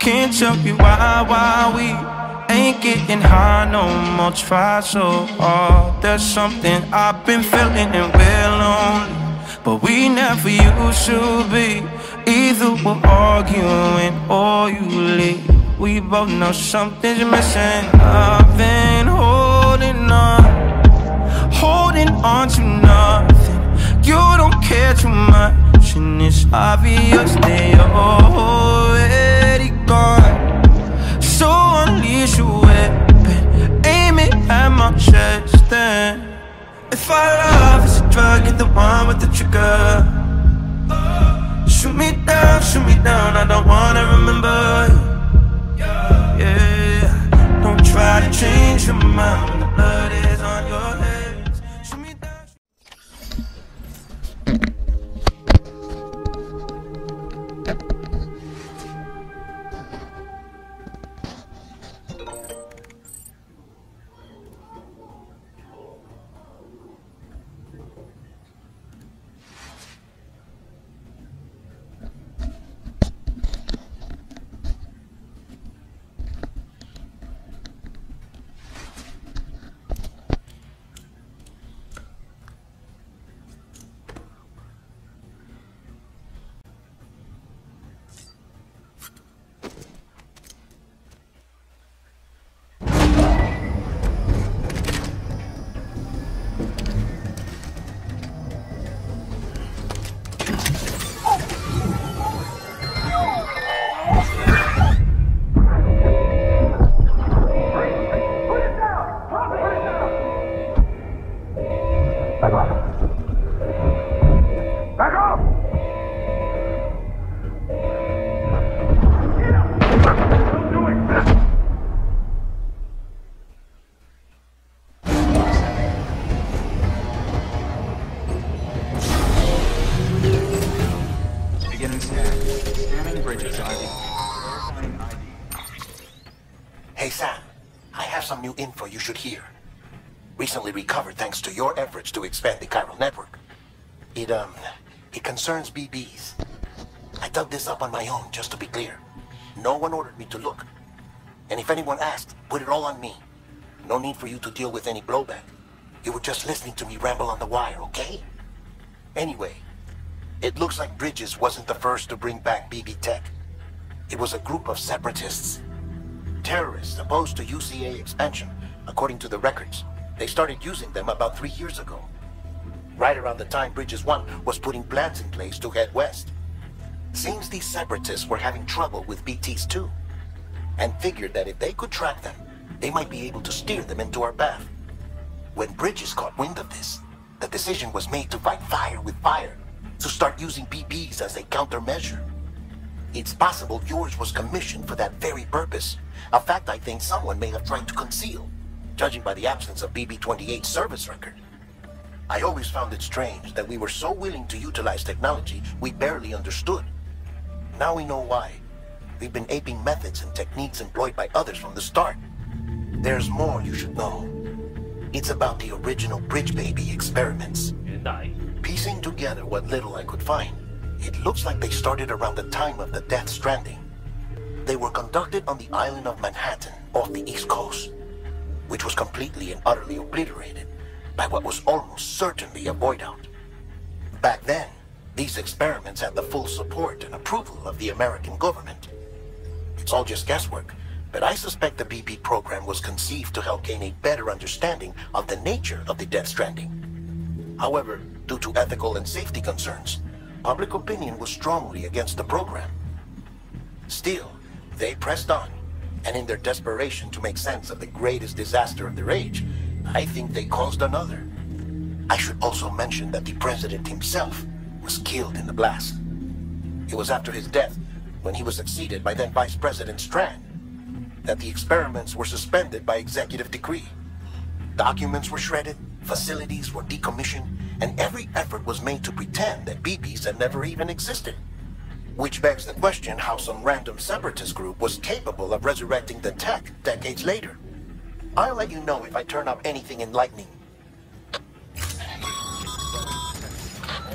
Can't tell you why we ain't getting high no more. Try so hard. There's something I've been feeling and we're lonely, but we never used to be. Either we're arguing or you leave. We both know something's missing. I've been holding on to nothing. You don't care too much, and it's obvious that you're already gone. So unleash your weapon, aim it at my chest. Then if our love is a drug, you're the one with the trigger. Shoot me down, I don't wanna remember you. Yeah, don't try to change your mind when the blood is on your hands. Shoot me down. Hey Sam, I have some new info you should hear. Recently recovered thanks to your efforts to expand the chiral network. It concerns BBs. I dug this up on my own, just to be clear. No one ordered me to look. And if anyone asked, put it all on me. No need for you to deal with any blowback. You were just listening to me ramble on the wire, okay? Anyway, it looks like Bridges wasn't the first to bring back BB tech. It was a group of separatists. Terrorists opposed to UCA expansion, according to the records. They started using them about 3 years ago. Right around the time Bridges 1 was putting plans in place to head west. Seems these separatists were having trouble with BTs too, and figured that if they could track them, they might be able to steer them into our path. When Bridges caught wind of this, the decision was made to fight fire with fire, to start using BBs as a countermeasure. It's possible yours was commissioned for that very purpose, a fact I think someone may have tried to conceal, judging by the absence of BB-28's service record. I always found it strange that we were so willing to utilize technology we barely understood. Now we know why. We've been aping methods and techniques employed by others from the start. There's more you should know. It's about the original Bridge Baby experiments. Piecing together what little I could find, it looks like they started around the time of the Death Stranding. They were conducted on the island of Manhattan off the East Coast, which was completely and utterly obliterated by what was almost certainly a void out. Back then, these experiments had the full support and approval of the American government. It's all just guesswork, but I suspect the BB program was conceived to help gain a better understanding of the nature of the Death Stranding. However, due to ethical and safety concerns, public opinion was strongly against the program. Still, they pressed on, and in their desperation to make sense of the greatest disaster of their age, I think they caused another. I should also mention that the president himself was killed in the blast. It was after his death, when he was succeeded by then Vice President Strand, that the experiments were suspended by executive decree. Documents were shredded, facilities were decommissioned, and every effort was made to pretend that BBs had never even existed. Which begs the question how some random separatist group was capable of resurrecting the tech decades later. I'll let you know if I turn up anything enlightening.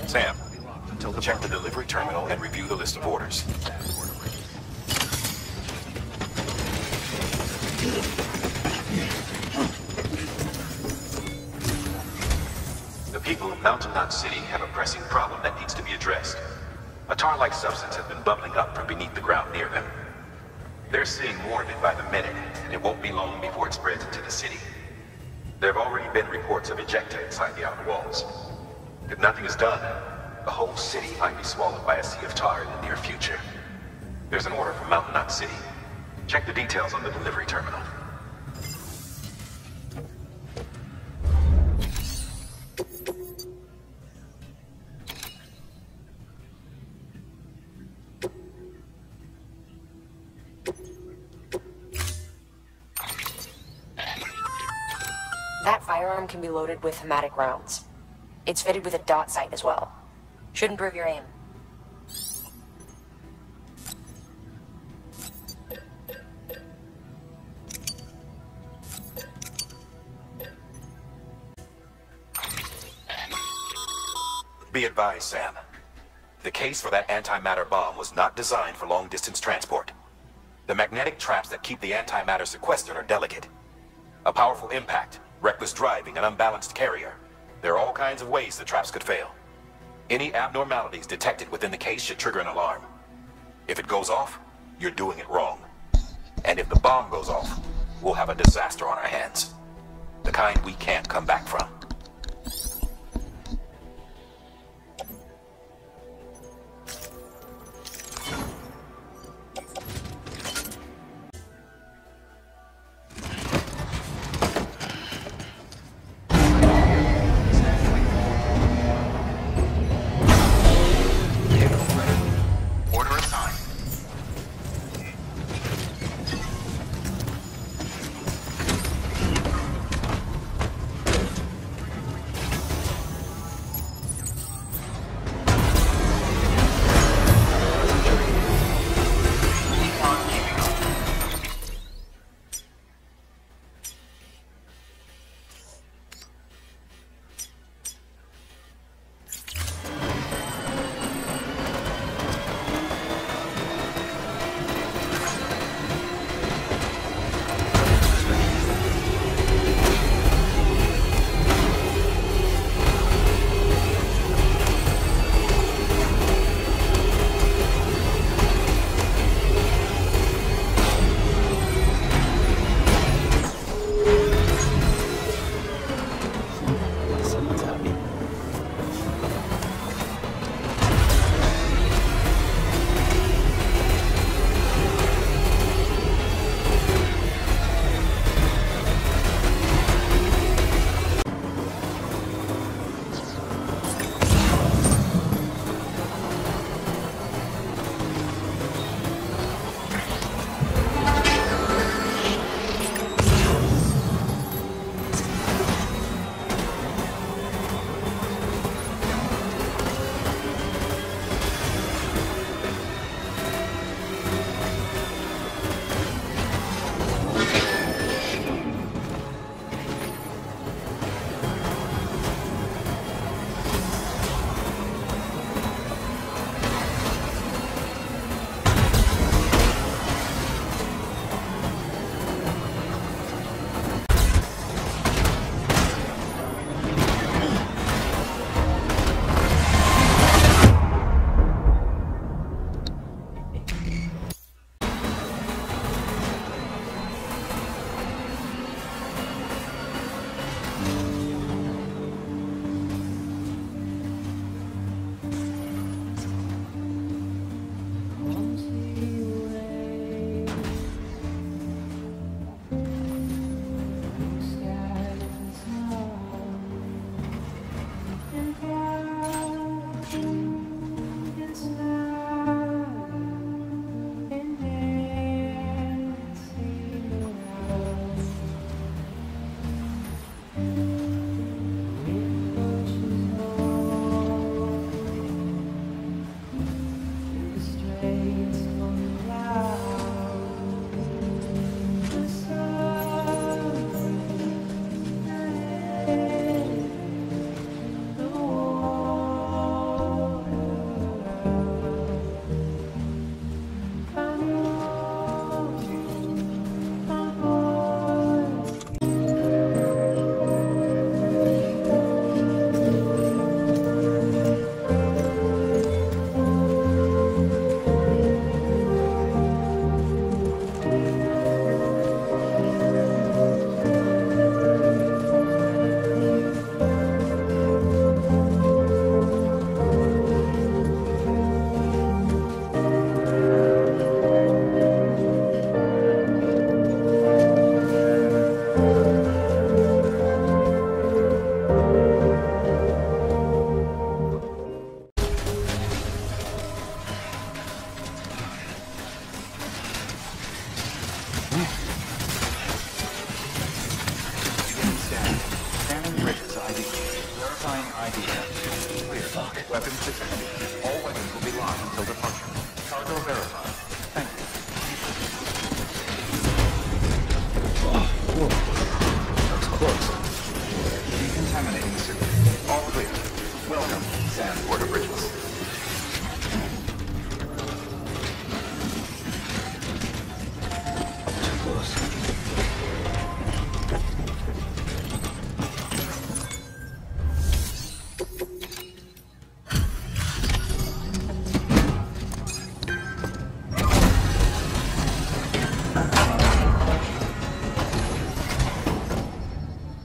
Sam, check the delivery terminal and review the list of orders. people of Mountain Knot City have a pressing problem that needs to be addressed. A tar-like substance has been bubbling up from beneath the ground near them. They're seeing more of it by the minute, and it won't be long before it spreads into the city. There have already been reports of ejecta inside the outer walls. If nothing is done, the whole city might be swallowed by a sea of tar in the near future. There's an order from Mountain Knot City. Check the details on the delivery terminal. That firearm can be loaded with hematic rounds. It's fitted with a dot sight as well. Should improve your aim. Be advised, Sam. The case for that antimatter bomb was not designed for long-distance transport. The magnetic traps that keep the antimatter sequestered are delicate. A powerful impact, reckless driving, an unbalanced carrier. There are all kinds of ways the traps could fail. Any abnormalities detected within the case should trigger an alarm. If it goes off, you're doing it wrong. And if the bomb goes off, we'll have a disaster on our hands. The kind we can't come back from. Scanning bridges ID. Verifying ID. Clear. Fuck. Weapons suspended. All weapons will be locked until departure. Cargo verified. Thank you. Whoa. That was close. Decontaminating the suit. All clear. Welcome, San Border Bridges. Too close.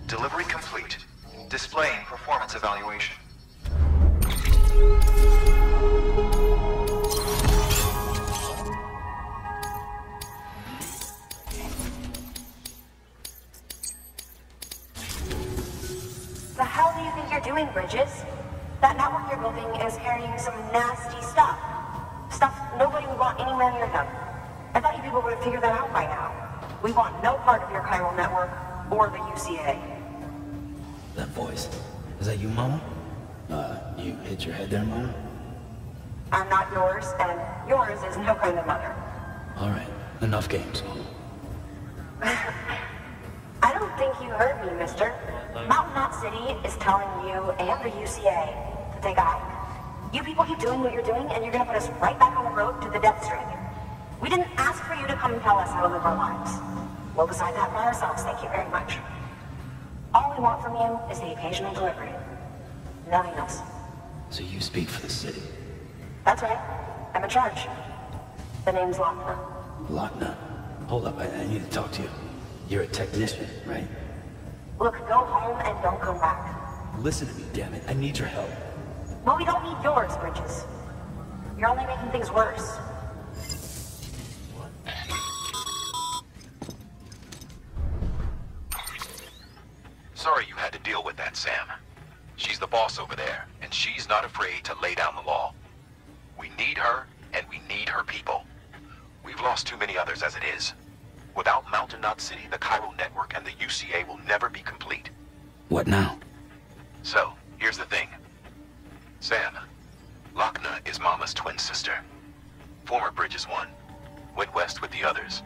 Delivery complete. Displaying performance evaluation. The hell do you think you're doing, Bridges? That network you're building is carrying some nasty stuff. Stuff nobody would want anywhere near them. I thought you people would have figured that out by now. We want no part of your chiral network or the UCA. That voice. Is that you, Mama? You hit your head there, Mama? I'm not yours, and yours is no kind of mother. Alright, enough games. I don't think you heard me, mister. Mountain Knot City is telling you and the UCA to take a hike. You people keep doing what you're doing, and you're gonna put us right back on the road to the Death Stranding. We didn't ask for you to come and tell us how to live our lives. We'll decide that by ourselves, thank you very much. All we want from you is the occasional delivery. Nothing else. So you speak for the city. That's right. I'm in charge. The name's Lochner. Lochner. Hold up, I need to talk to you. You're a technician, right? Look, go home and don't come back. Listen to me, damn it. I need your help. Well, we don't need yours, Bridges. You're only making things worse. Sorry you had to deal with that, Sam. She's the boss over there, and she's not afraid to lay down the law. We need her, and we need her people. We've lost too many others as it is. Without Mountain Knot City, the chiral network and the UCA will never be complete. What now? So, here's the thing. Sam, Lochner is Mama's twin sister. Former Bridges 1. Went west with the others.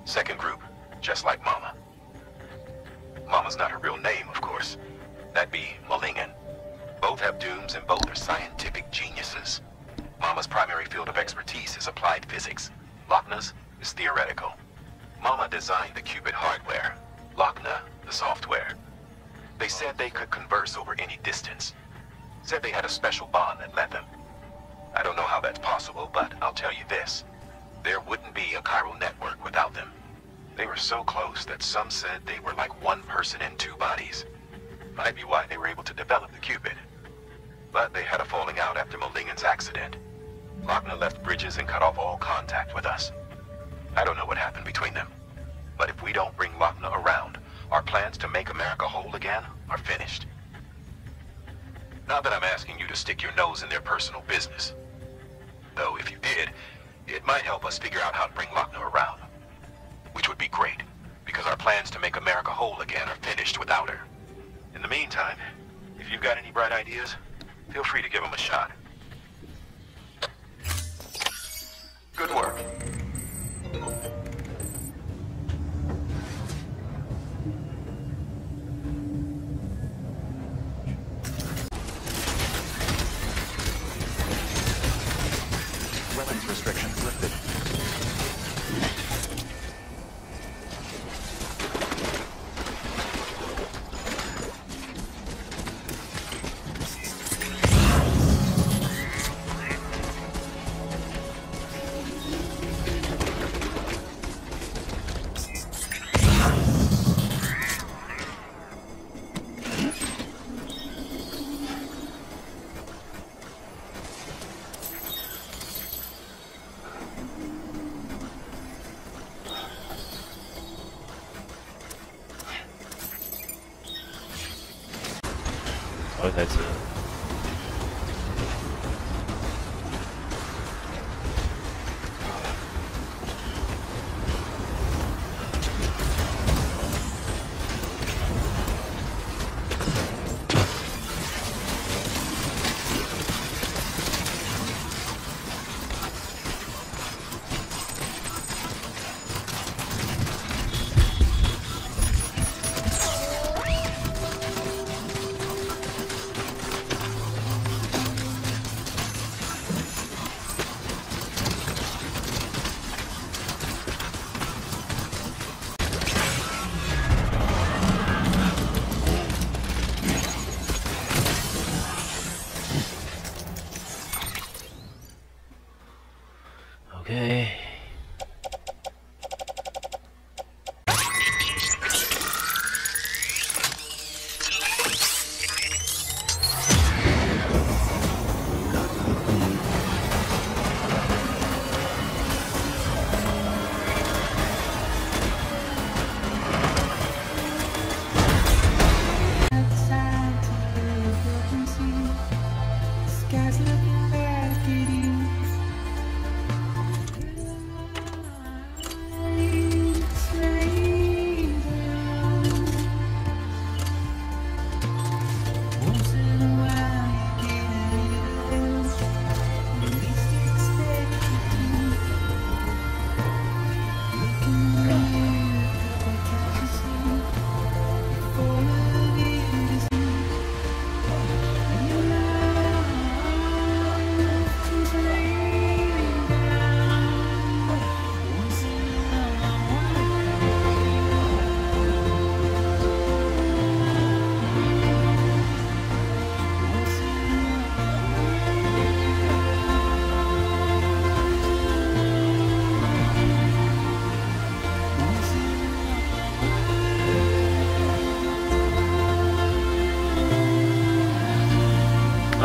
Second group, just like Mama. Mama's not her real name, of course. That'd be Malingen. Both have dooms and both are scientific geniuses. Mama's primary field of expertise is applied physics. Lochner's is theoretical. Mama designed the qubit hardware, Lochner the software. They said they could converse over any distance. Said they had a special bond that led them. I don't know how that's possible, but I'll tell you this. There wouldn't be a chiral network without them. They were so close that some said they were like one person in two bodies. Might be why they were able to develop the qubit. But they had a falling out after Malingen's accident. Lochner left Bridges and cut off all contact with us. I don't know what happened between them. But if we don't bring Lochner around, our plans to make America whole again are finished. Not that I'm asking you to stick your nose in their personal business. Though if you did, it might help us figure out how to bring Lochner around. Which would be great, because our plans to make America whole again are finished without her. In the meantime, if you've got any bright ideas, feel free to give them a shot. Good work. Weapons restrictions lifted.我才知道。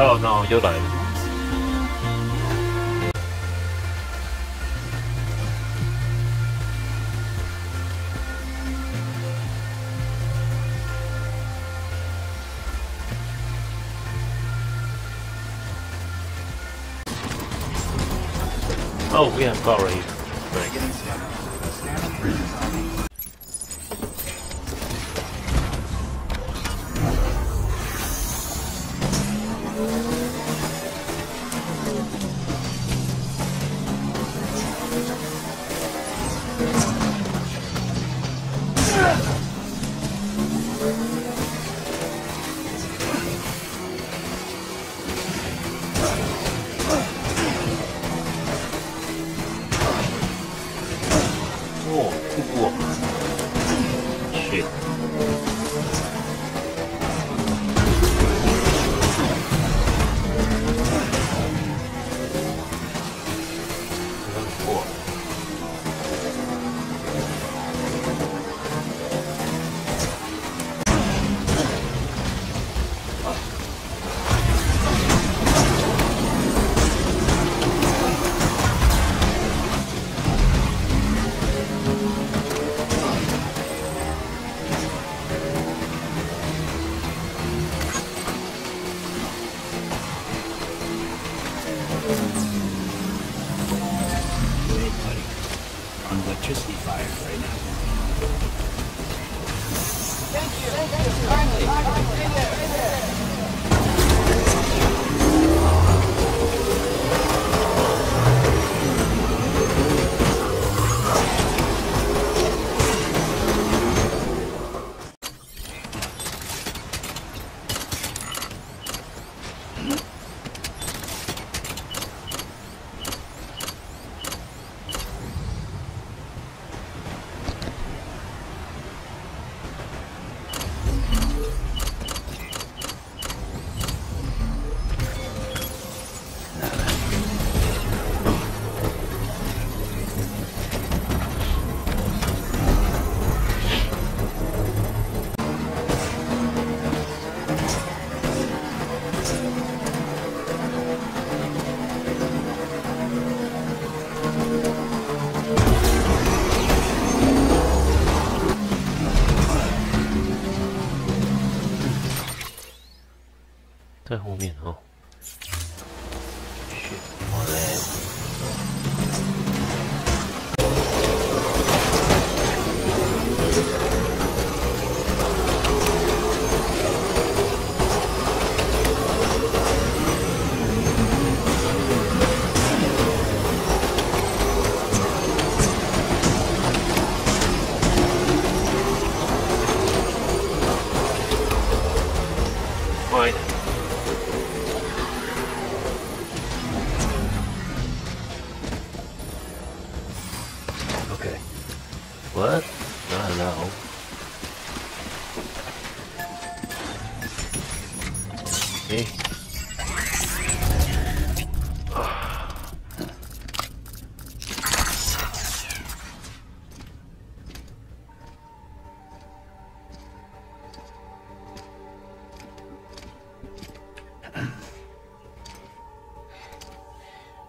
Oh no， 又来了。Oh, we have got already. Electricity fire right now. Okay. What? I don't know. See?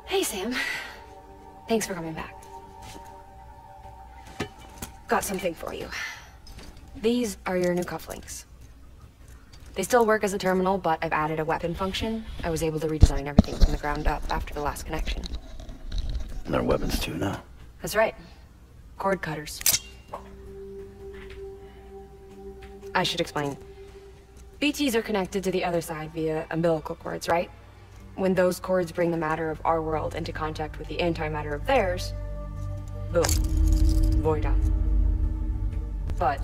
Hey, Sam. Thanks for coming back. Got something for you. These are your new cufflinks. They still work as a terminal, but I've added a weapon function. I was able to redesign everything from the ground up after the last connection. And they're weapons too now. That's right. Cord cutters. I should explain. BTs are connected to the other side via umbilical cords, right? When those cords bring the matter of our world into contact with the antimatter of theirs, boom, void out. But,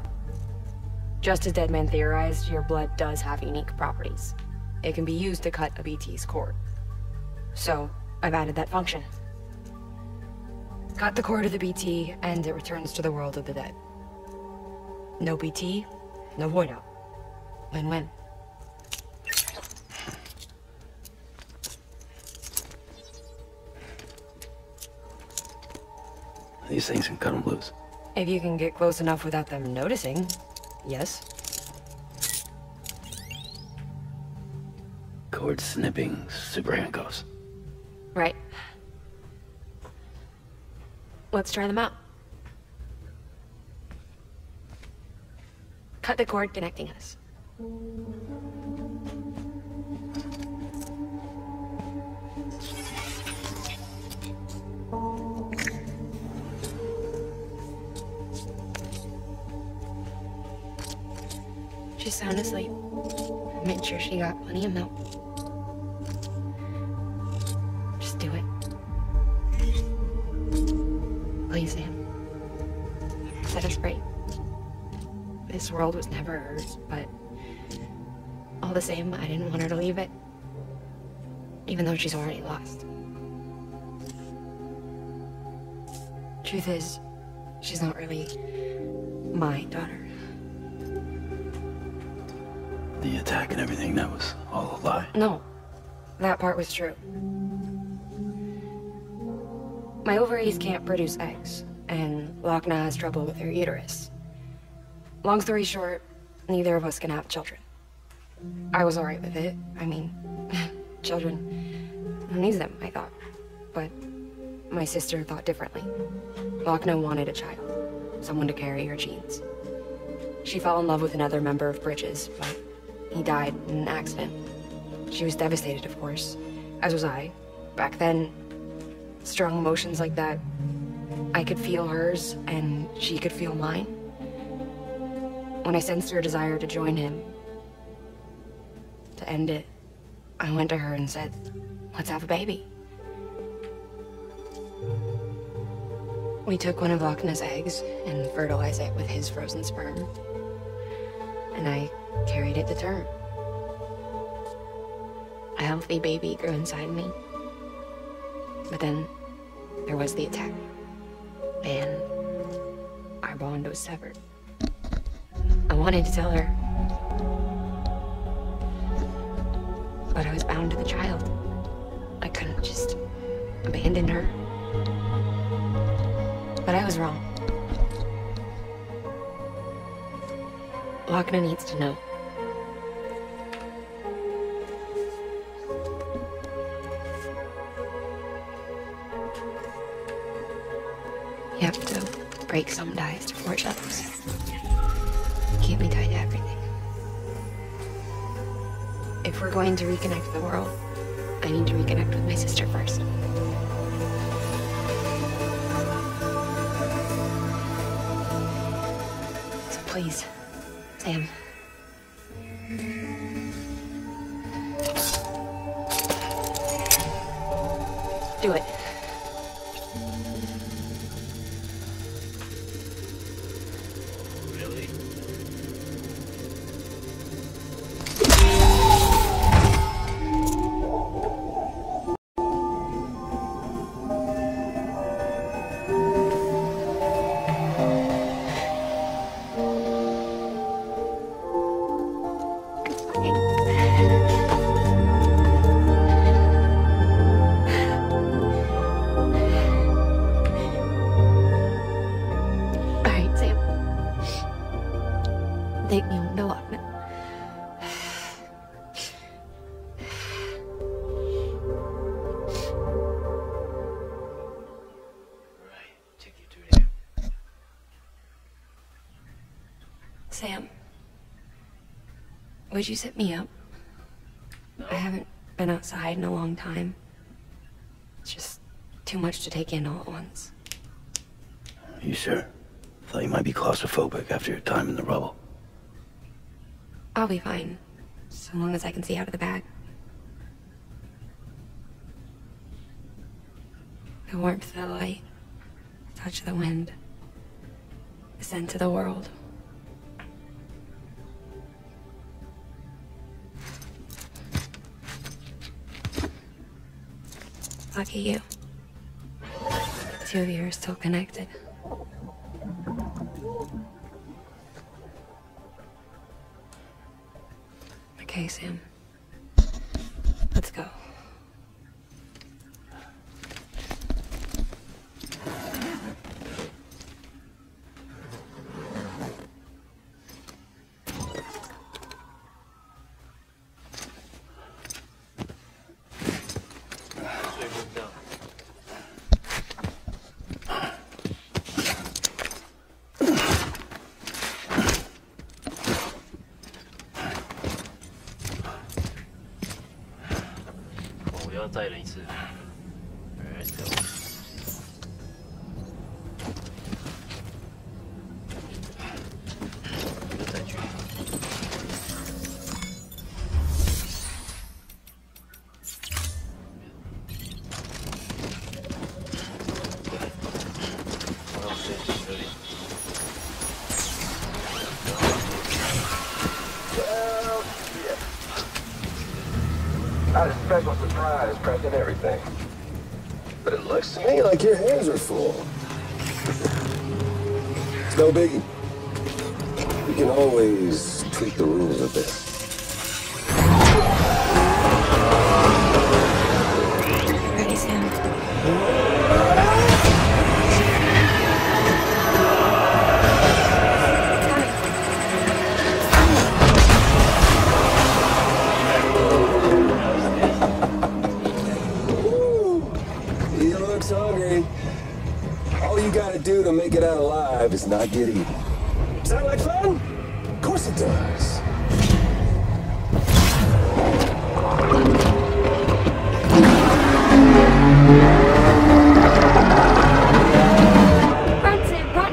just as Deadman theorized, your blood does have unique properties. It can be used to cut a BT's cord. So, I've added that function. Cut the cord of the BT, and it returns to the world of the dead. No BT, no void out. Win-win. These things can cut them loose. If you can get close enough without them noticing, yes. cord snipping super handcuffs. Right. Let's try them out. Cut the cord connecting us. She's sound asleep. I made sure she got plenty of milk. Just do it. Please, Sam. Set us free. This world was never hers, but all the same, I didn't want her to leave it. Even though she's already lost. Truth is, she's not really my daughter. The attack and everything, that was all a lie. No, that part was true. My ovaries can't produce eggs, and Lochna has trouble with her uterus. Long story short, neither of us can have children. I was alright with it. I mean, children, who needs them, I thought. But my sister thought differently. Lochna wanted a child, someone to carry her genes. She fell in love with another member of Bridges, but he died in an accident. She was devastated, of course, as was I. Back then, strong emotions like that, I could feel hers, and she could feel mine. When I sensed her desire to join him, to end it, I went to her and said, let's have a baby. We took one of Lochna's eggs and fertilized it with his frozen sperm. And I carried it to term. A healthy baby grew inside me. But then there was the attack. And our bond was severed. I wanted to tell her. But I was bound to the child. I couldn't just abandon her. But I was wrong. Lochna needs to know. You have to break some ties to forge others. Keep me tied to everything. If we're going to reconnect the world, I need to reconnect with my sister first. So please, Sam. Do it. Really? Take me home to Lochna. Right, take you through there. Sam, would you sit me up? No. I haven't been outside in a long time. It's just too much to take in all at once. You sure? Thought you might be claustrophobic after your time in the rubble. I'll be fine, so long as I can see out of the bag. The warmth of the light, the touch of the wind, the scent of the world. Lucky you. The two of you are still connected. Okay, Sam. Let's go. 要再人一次。Let's go。一个载具。Not a special surprise pressing everything. But it looks to me like your hands are full. It's no biggie. We can always tweak the rules a bit. Ready, Sam? He looks hungry. All you gotta do to make it out alive is not get eaten. Sound like fun? Of course it does. Run, Sam, run!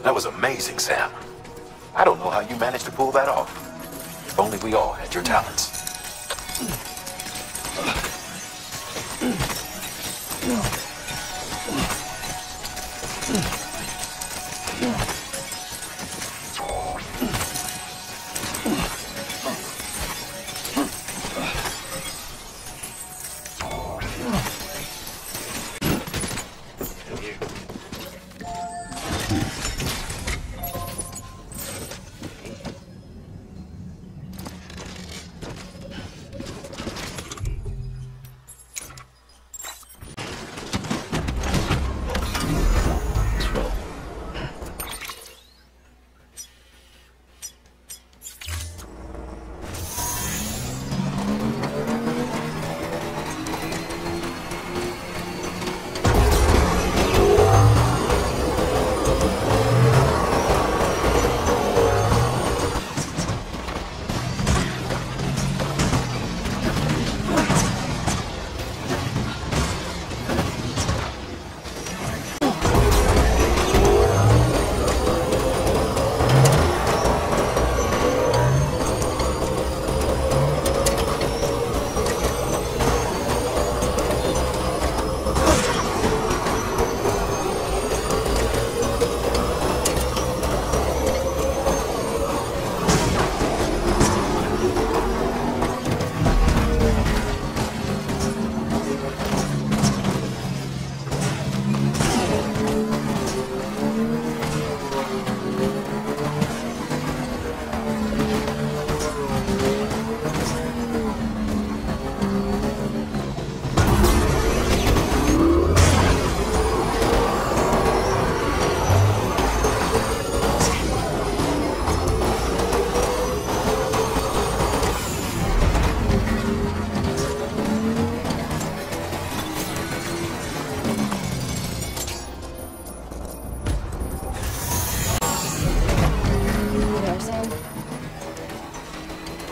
That was amazing, Sam. I don't know how you managed to pull that off. If only we all had your talents.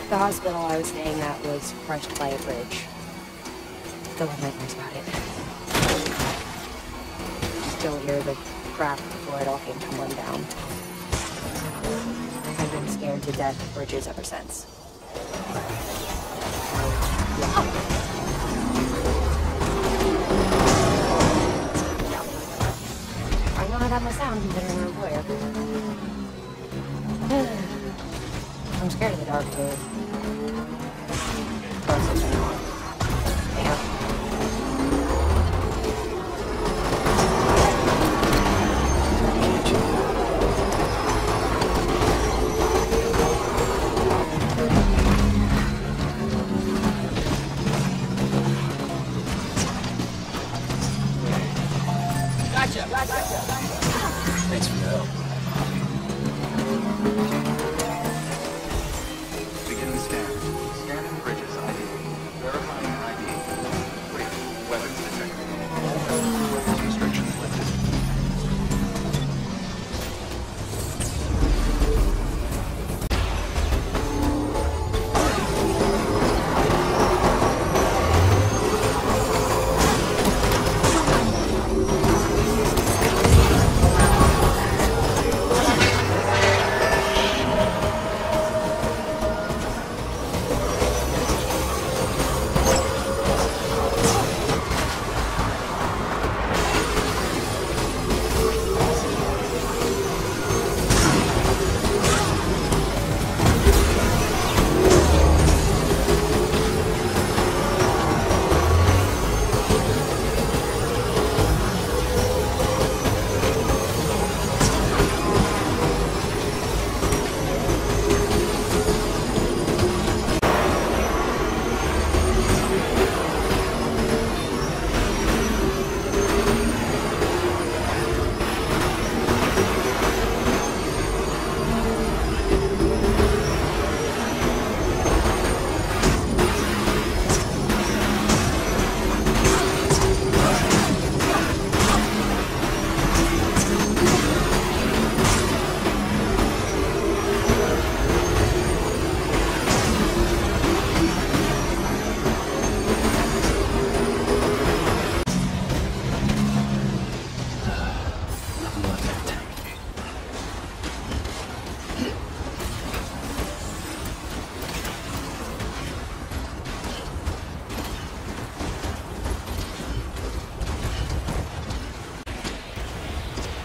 The hospital I was staying at was crushed by a bridge. Still have nightmares about it. Still hear the crack before it all came tumbling down. I've been scared to death of bridges ever since. I know how that must sound considering I'm a lawyer. I'm scared of the dark too. Thanks for the help. Beginning scan. Scanning bridges ID. Verifying ID. Clear. Weapons detected. Weapons restrictions lifted.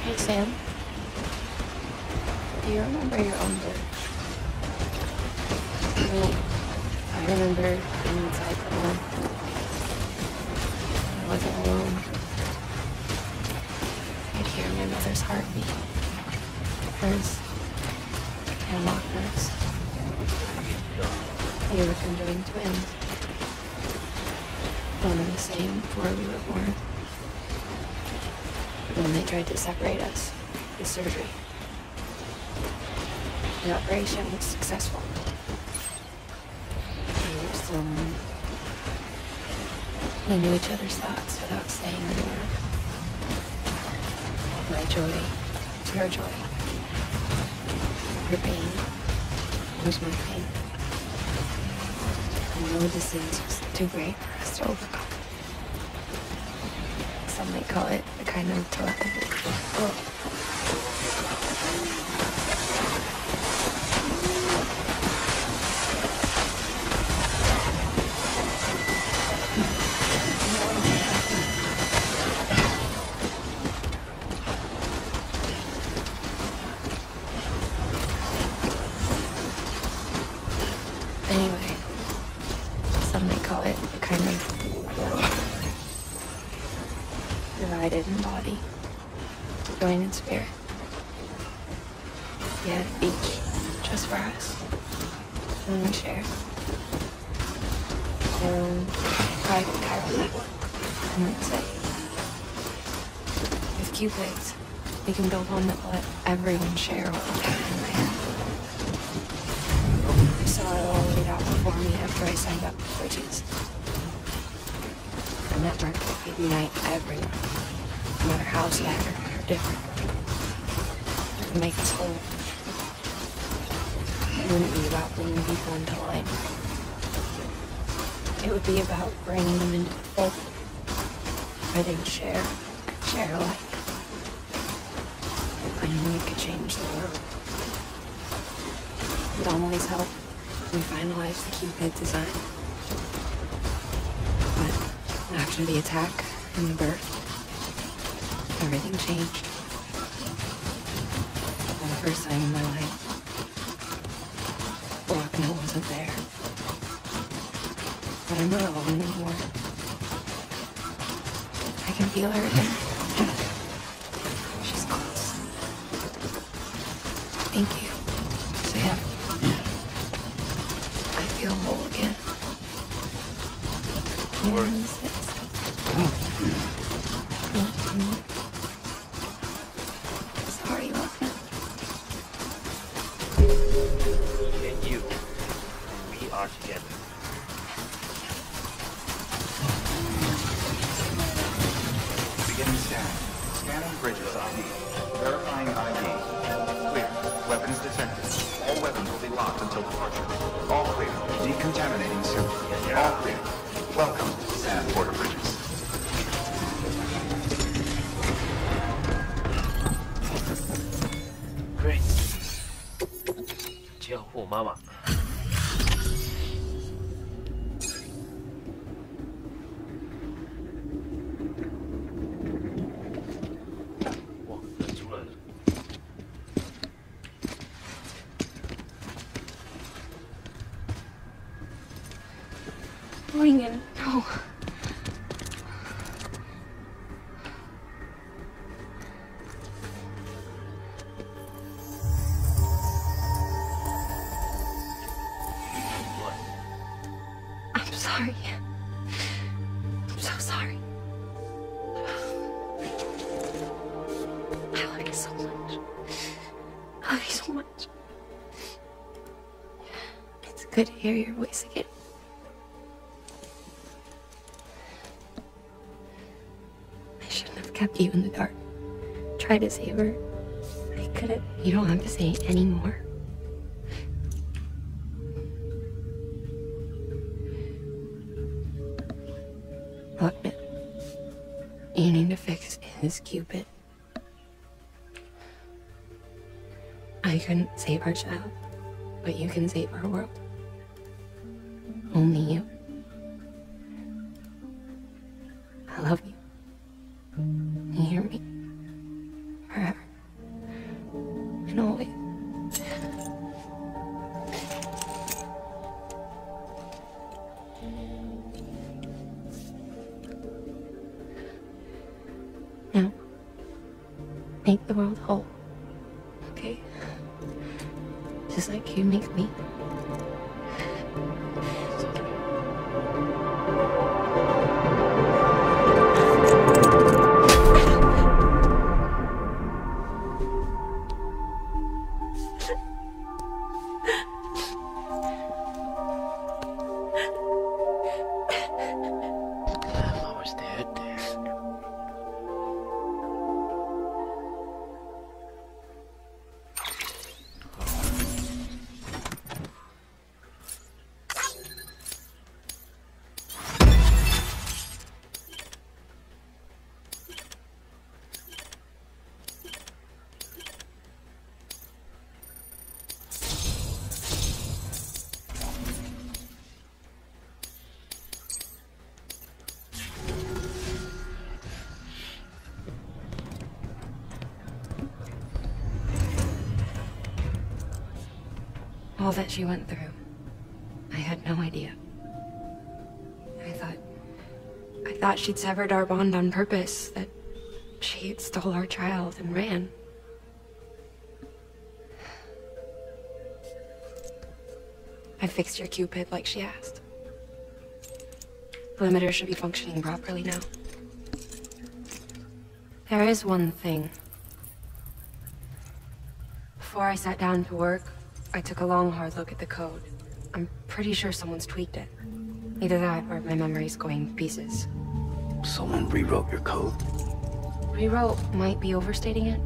Hey, Sam. Do you remember your own birth? I remember being inside the one. I wasn't alone. I'd hear my mother's heartbeat. Hers. And Lochner's. They were conjoined twins. One and the same before we were born. When they tried to separate us, the surgery. The operation was successful. We were still one. We knew each other's thoughts without saying a word. My joy was her joy. Her pain was my pain. And no distance was too great for us to overcome. Some might call it a kind of telepathy. Oh. Anyway, some may call it a kind of divided in body, joined in spirit. Yet each just for us. And we share their own private chiral network. And let's say, with Cupids, we can build one that will let everyone share what we have in land. I saw it all laid out before me after I signed up for Bridges. A network that could unite everyone, no matter how scattered or different. To make us whole. wouldn't be about bringing people into life. It would be about bringing them into the fold, where they'd share alike. I knew we could change the world. With Emily's help, we finalized the Cupid design. But after the attack and the birth, everything changed. For the first time in my life, Wagner wasn't there. But I'm not alone anymore. I can feel her again. She's close. Thank you, Sam. I feel whole again. Sorry, Wagner. Me and you, we are together. Beginning scan. Scanning bridges ID. Verifying ID. Clear. Weapons detected. All weapons will be locked until departure. All clear. Decontaminating suit. All clear. Welcome, San Porter Bridges. Great. 救护妈妈。哇，人出来了。Going in. No. What? I'm sorry. I'm so sorry. I love you so much. I love you so much. It's good to hear your voice again. I shouldn't have kept you in the dark. Tried to save her. I couldn't. You don't have to say any more. Look, man. You need to fix his Cupid. I couldn't save our child, but you can save our world. Only you. I love you. You hear me? Forever. And always. Now, make the world whole. Okay? Just like you make me. It's okay. Mama's dead. All that she went through, I had no idea. I thought she'd severed our bond on purpose, that she stole our child and ran. I fixed your Cupid like she asked. The limiter should be functioning properly now. There is one thing. Before I sat down to work, I took a long, hard look at the code. I'm pretty sure someone's tweaked it. Either that or my memory's going to pieces. Someone rewrote your code? Rewrote might be overstating it.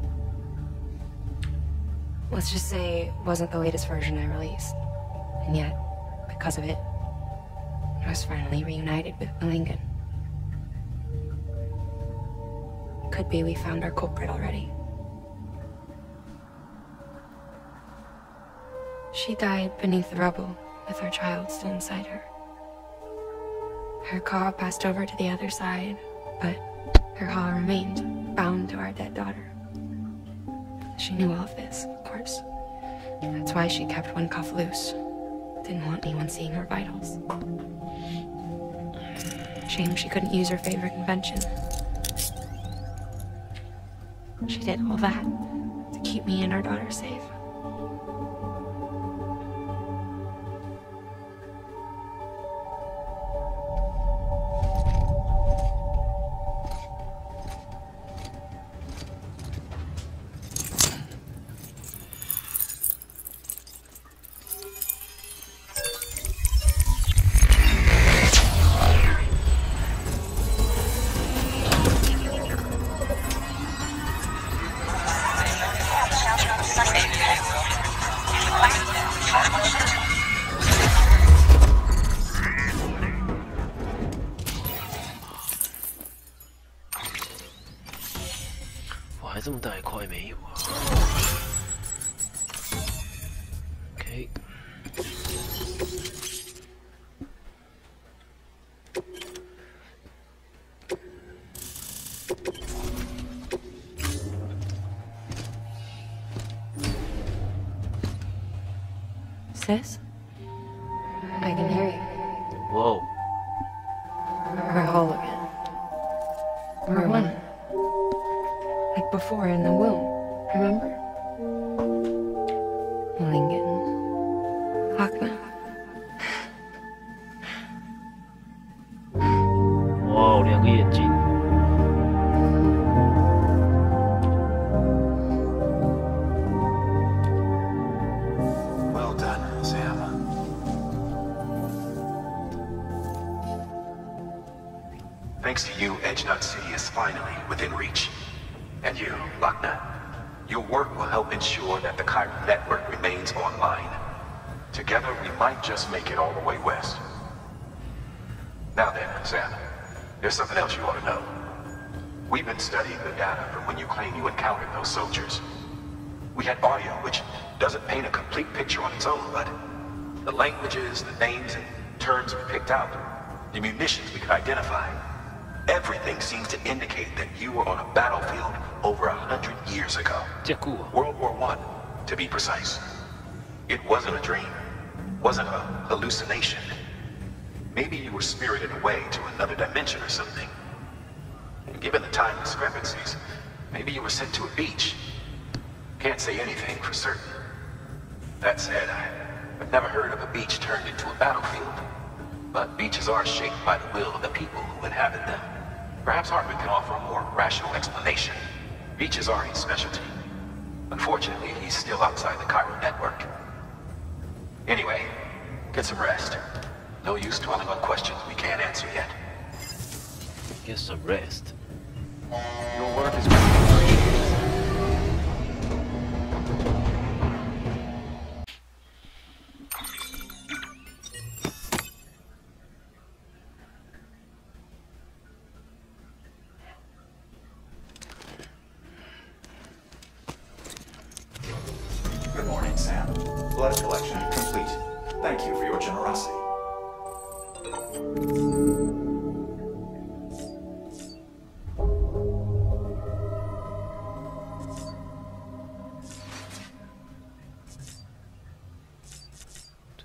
let's just say, wasn't the latest version I released. And yet, because of it, I was finally reunited with Malingan. Could be we found our culprit already. She died beneath the rubble, with her child still inside her. Her Ka passed over to the other side, but her Ha remained, bound to our dead daughter. She knew all of this, of course. That's why she kept one cuff loose. Didn't want anyone seeing her vitals. Shame she couldn't use her favorite invention. She did all that to keep me and our daughter safe.这么大一块没有啊 ？OK。Sis? I can hear you. Whoa. We're whole again. We're one. Like before in the womb, remember? Malingan. Hakna. Wow, 两个眼睛。Well done, Sam. Thanks to you, Edgenut City is finally within reach. And you, Lakna, your work will help ensure that the Chiral network remains online. Together, we might just make it all the way west. Now then, Sam, there's something else you ought to know. We've been studying the data from when you claim you encountered those soldiers. We had audio, which doesn't paint a complete picture on its own, but the languages, the names, and terms we picked out, the munitions we could identify, everything seems to indicate that you were on a battlefield over 100 years ago. World War I, to be precise. It wasn't a dream. Wasn't a hallucination. Maybe you were spirited away to another dimension or something. And given the time discrepancies, maybe you were sent to a beach. Can't say anything for certain. That said, I've never heard of a beach turned into a battlefield. But beaches are shaped by the will of the people who inhabit them. Perhaps Hartman can offer a more rational explanation. Beaches are his specialty. Unfortunately, he's still outside the Chiral network. Anyway, get some rest. No use dwelling on questions we can't answer yet. Get some rest. Your work is greatly appreciated.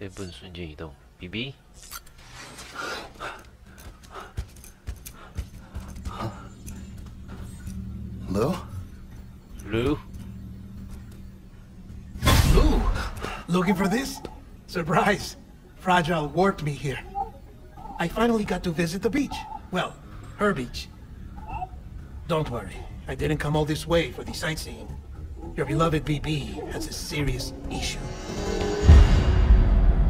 这不能瞬间移动 ，BB。Lou? Lou? Lou! Looking for this? Surprise! Fragile warped me here. I finally got to visit the beach. Well, her beach. Don't worry, I didn't come all this way for the sightseeing. Your beloved BB has a serious issue.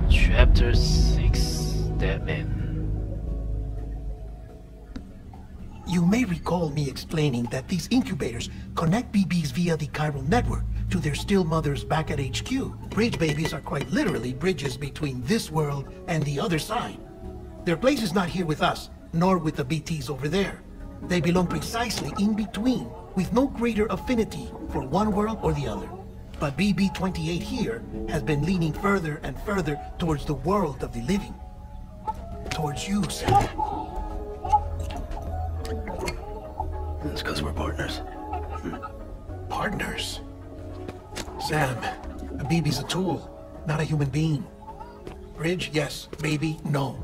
Chapter 6, Deadman. You may recall me explaining that these incubators connect BBs via the Chiral network to their still mothers back at HQ. Bridge babies are quite literally bridges between this world and the other side. Their place is not here with us, nor with the BTs over there. They belong precisely in between, with no greater affinity for one world or the other. But BB-28 here has been leaning further and further towards the world of the living. Towards you, Sam. It's because we're partners. Partners? Sam, a BB's a tool, not a human being. Bridge, yes. Baby, no.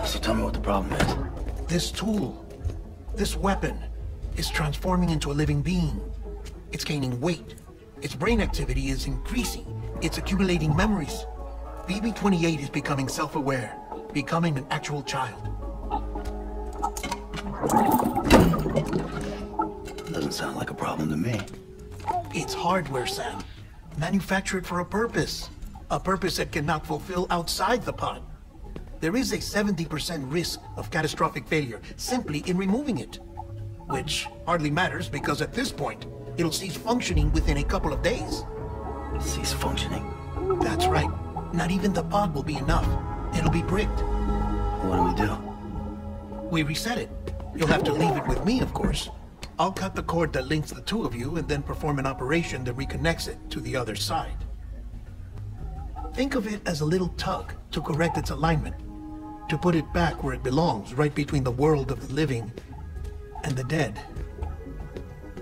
So tell me what the problem is. This tool, this weapon, is transforming into a living being. It's gaining weight. Its brain activity is increasing. It's accumulating memories. BB-28 is becoming self-aware, becoming an actual child. Doesn't sound like a problem to me. It's hardware, Sam. Manufactured for a purpose. A purpose that cannot fulfill outside the pod. There is a 70% risk of catastrophic failure simply in removing it. Which hardly matters because at this point, it'll cease functioning within a couple of days. Cease functioning? That's right. Not even the pod will be enough. It'll be bricked. What do? We reset it. You'll have to leave it with me, of course. I'll cut the cord that links the two of you and then perform an operation that reconnects it to the other side. Think of it as a little tug to correct its alignment, to put it back where it belongs, right between the world of the living and the dead.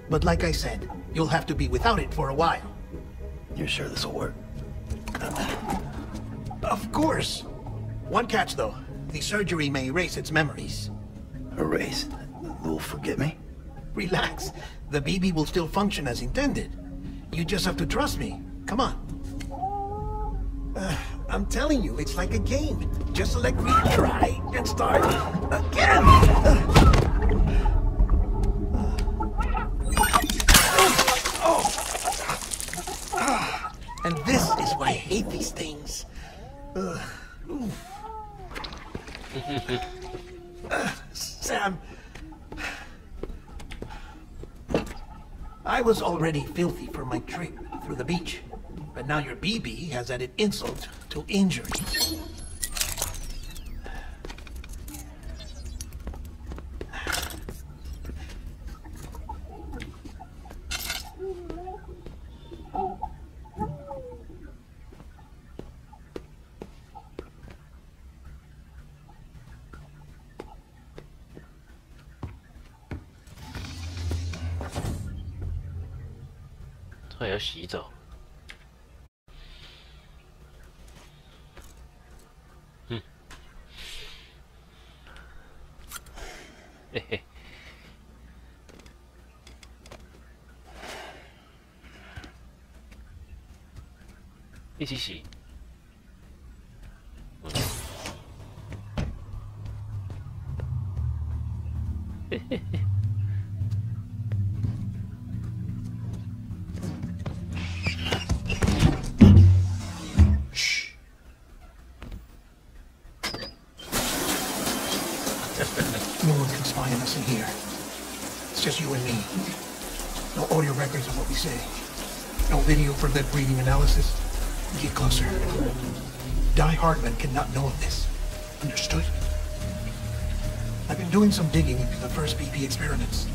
But like I said, you'll have to be without it for a while. You're sure this'll work? Of course. One catch, though. The surgery may erase its memories. Erase? You'll forget me? Relax. The BB will still function as intended. You just have to trust me. Come on. I'm telling you, it's like a game. Just let me try and start again. And this is why I hate these things. Sam, I was already filthy for my trip through the beach, but now your BB has added insult to injury.还要洗澡。嘿嘿。一起洗。嘿嘿嘿。No one can spy on us in here. It's just you and me. No audio records of what we say. No video for lip reading analysis. Get closer. Die Hardman cannot know of this. Understood? I've been doing some digging into the first BP experiments.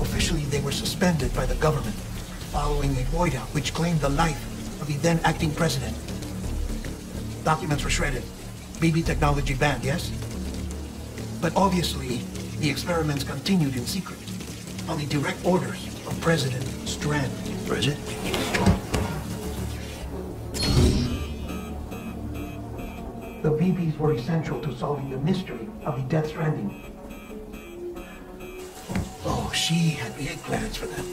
Officially, they were suspended by the government, following a void-out which claimed the life of the then acting president. Documents were shredded. BB technology banned, yes? But obviously, the experiments continued in secret, on the direct orders of President Strand. Bridget? The BBs were essential to solving the mystery of the Death Stranding. Oh, she had big plans for them.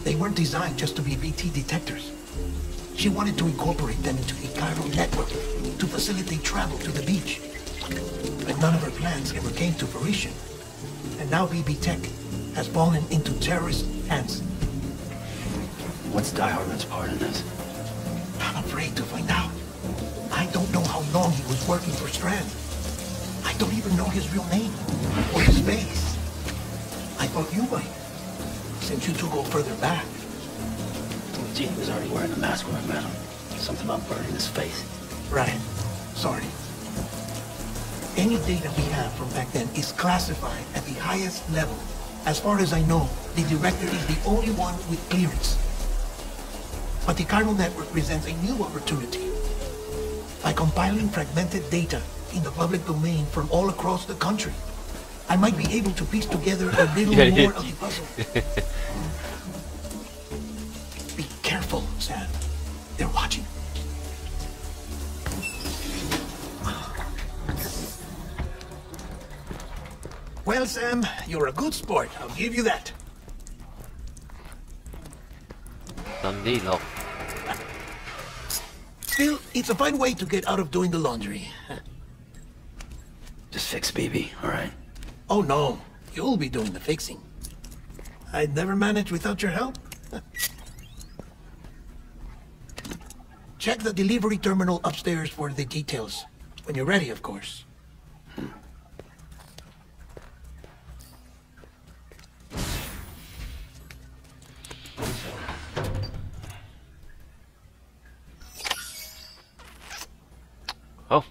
They weren't designed just to be BT detectors. She wanted to incorporate them into the chiral network to facilitate travel to the beach. But none of her plans ever came to fruition. And now BB Tech has fallen into terrorist hands. What's Die Hardman's part in this? I'm afraid to find out. I don't know how long he was working for Strand. I don't even know his real name or his face. I thought you might, since you two go further back. Gene was already wearing a mask when I met him. Something about burning his face. Right. Sorry. Any data we have from back then is classified at the highest level. As far as I know, the director is the only one with clearance. But the chiral network presents a new opportunity. By compiling fragmented data in the public domain from all across the country, I might be able to piece together a little more of the puzzle. Be careful, Sam. They're watching. Well, Sam, you're a good sport. I'll give you that. Still, it's a fine way to get out of doing the laundry. Just fix BB, alright? Oh no, you'll be doing the fixing. I'd never manage without your help. Check the delivery terminal upstairs for the details. When you're ready, of course. Oh,